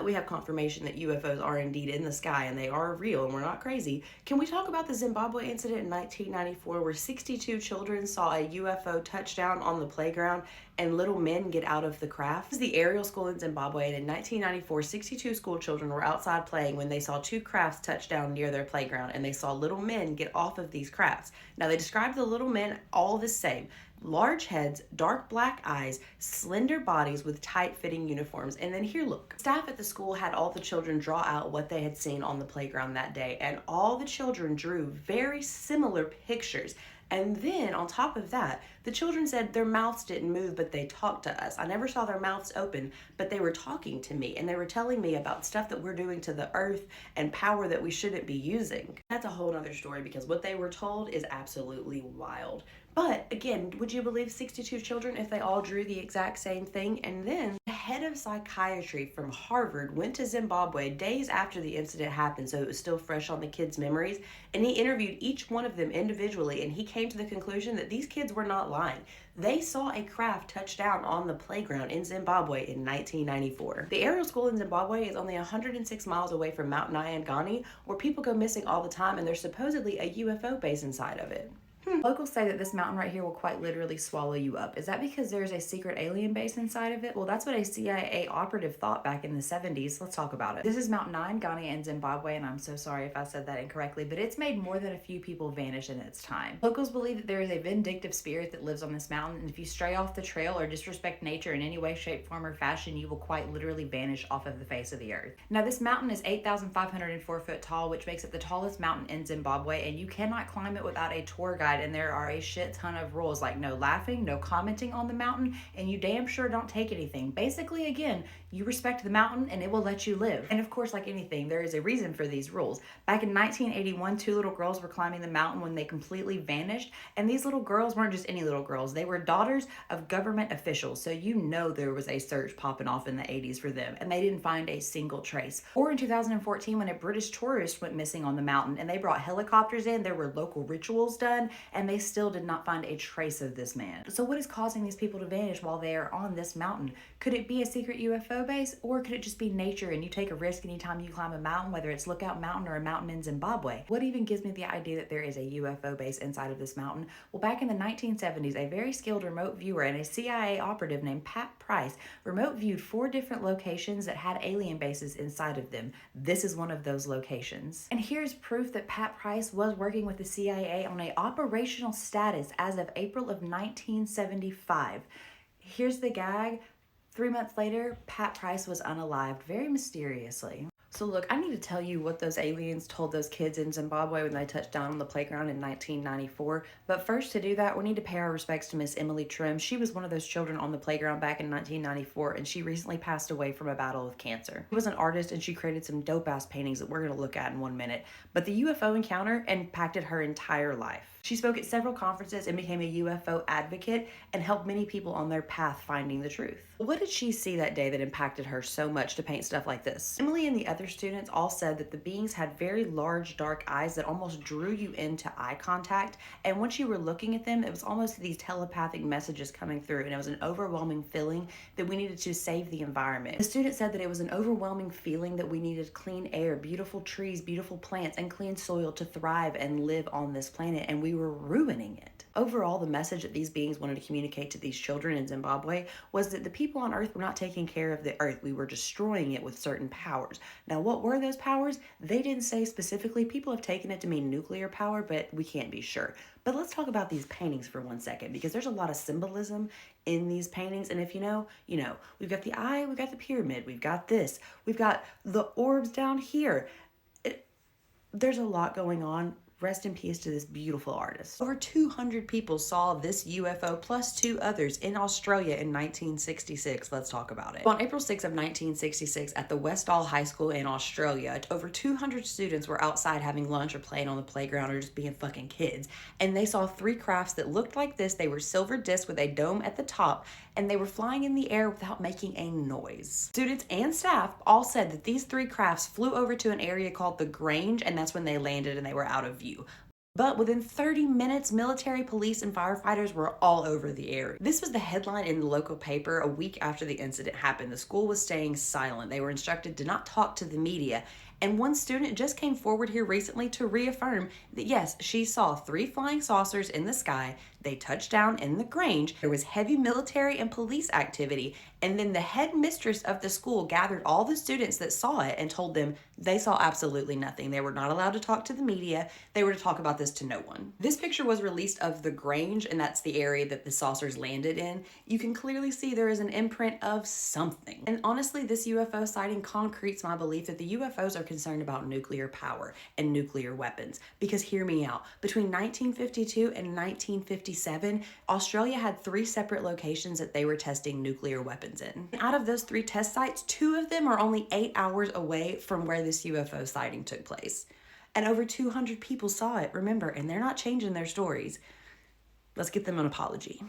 that we have confirmation that UFOs are indeed in the sky and they are real and we're not crazy, can we talk about the Zimbabwe incident in 1994 where 62 children saw a UFO touchdown on the playground and little men get out of the craft? This is the aerial school in Zimbabwe, and in 1994, 62 school children were outside playing when they saw two crafts touch down near their playground, and they saw little men get off of these crafts. Now, they described the little men all the same. Large heads, dark black eyes, slender bodies with tight-fitting uniforms. And then here, look. Staff at the school had all the children draw out what they had seen on the playground that day, and all the children drew very similar pictures. And then on top of that, the children said their mouths didn't move, but they talked to us. I never saw their mouths open, but they were talking to me, and they were telling me about stuff that we're doing to the earth and power that we shouldn't be using. That's a whole other story, because what they were told is absolutely wild. But again, would you believe 62 children if they all drew the exact same thing? And then the head of psychiatry from Harvard went to Zimbabwe days after the incident happened, so it was still fresh on the kids' memories, and he interviewed each one of them individually, and he came to the conclusion that these kids were not lying. They saw a craft touch down on the playground in Zimbabwe in 1994. The aerial school in Zimbabwe is only 106 miles away from Mount Nyangani, where people go missing all the time, and there's supposedly a UFO base inside of it. Locals say that this mountain right here will quite literally swallow you up. Is that because there's a secret alien base inside of it? Well, that's what a CIA operative thought back in the 70s. Let's talk about it. This is Mount Nyangani in Zimbabwe, and I'm so sorry if I said that incorrectly, but it's made more than a few people vanish in its time. Locals believe that there is a vindictive spirit that lives on this mountain, and if you stray off the trail or disrespect nature in any way, shape, form, or fashion, you will quite literally vanish off of the face of the earth. Now, this mountain is 8,504 foot tall, which makes it the tallest mountain in Zimbabwe, and you cannot climb it without a tour guide, and there are a shit ton of rules, like no laughing, no commenting on the mountain, and you damn sure don't take anything. Basically, again, you respect the mountain and it will let you live. And of course, like anything, there is a reason for these rules. Back in 1981, two little girls were climbing the mountain when they completely vanished, and these little girls weren't just any little girls. They were daughters of government officials, so you know there was a search popping off in the 80s for them, and they didn't find a single trace. Or in 2014, when a British tourist went missing on the mountain and they brought helicopters in, there were local rituals done, and they still did not find a trace of this man. So what is causing these people to vanish while they are on this mountain? Could it be a secret UFO base, or could it just be nature and you take a risk anytime you climb a mountain, whether it's Lookout Mountain or a mountain in Zimbabwe? What even gives me the idea that there is a UFO base inside of this mountain? Well, back in the 1970s, a very skilled remote viewer and a CIA operative named Pat Price remote viewed 4 different locations that had alien bases inside of them. This is one of those locations. And here's proof that Pat Price was working with the CIA on a operational status as of April of 1975. Here's the gag. 3 months later, Pat Price was unalived, very mysteriously. So look, I need to tell you what those aliens told those kids in Zimbabwe when they touched down on the playground in 1994. But first, to do that, we need to pay our respects to Miss Emily Trim. She was one of those children on the playground back in 1994, and she recently passed away from a battle with cancer. She was an artist, and she created some dope-ass paintings that we're going to look at in 1 minute. But the UFO encounter impacted her entire life. She spoke at several conferences and became a UFO advocate and helped many people on their path finding the truth. What did she see that day that impacted her so much to paint stuff like this? Emily and the other students all said that the beings had very large dark eyes that almost drew you into eye contact, and once you were looking at them, it was almost these telepathic messages coming through, and it was an overwhelming feeling that we needed to save the environment. The student said that it was an overwhelming feeling that we needed clean air, beautiful trees, beautiful plants, and clean soil to thrive and live on this planet, and we were ruining it. Overall, the message that these beings wanted to communicate to these children in Zimbabwe was that the people on Earth were not taking care of the Earth. We were destroying it with certain powers. Now, what were those powers? They didn't say specifically. People have taken it to mean nuclear power, but we can't be sure. But let's talk about these paintings for 1 second, because there's a lot of symbolism in these paintings. And if you know, you know. We've got the eye, we've got the pyramid, we've got this, we've got the orbs down here. There's a lot going on. Rest in peace to this beautiful artist. Over 200 people saw this UFO plus 2 others in Australia in 1966. Let's talk about it. On April 6th of 1966 at the Westall High School in Australia, over 200 students were outside having lunch or playing on the playground or just being fucking kids. And they saw 3 crafts that looked like this. They were silver discs with a dome at the top, and they were flying in the air without making a noise. Students and staff all said that these 3 crafts flew over to an area called the Grange, and that's when they landed and they were out of view. But within 30 minutes, military, police, and firefighters were all over the area. This was the headline in the local paper a week after the incident happened. The school was staying silent. They were instructed to not talk to the media. And one student just came forward here recently to reaffirm that yes, she saw 3 flying saucers in the sky. They touched down in the Grange. There was heavy military and police activity. And then the head mistress of the school gathered all the students that saw it and told them they saw absolutely nothing. They were not allowed to talk to the media. They were to talk about this to no one. This picture was released of the Grange, and that's the area that the saucers landed in. You can clearly see there is an imprint of something. And honestly, this UFO sighting concretes my belief that the UFOs are concerned about nuclear power and nuclear weapons. Because hear me out, between 1952 and 1957, Australia had 3 separate locations that they were testing nuclear weapons in. And out of those 3 test sites, 2 of them are only 8 hours away from where this UFO sighting took place. And over 200 people saw it, remember, and they're not changing their stories. Let's get them an apology.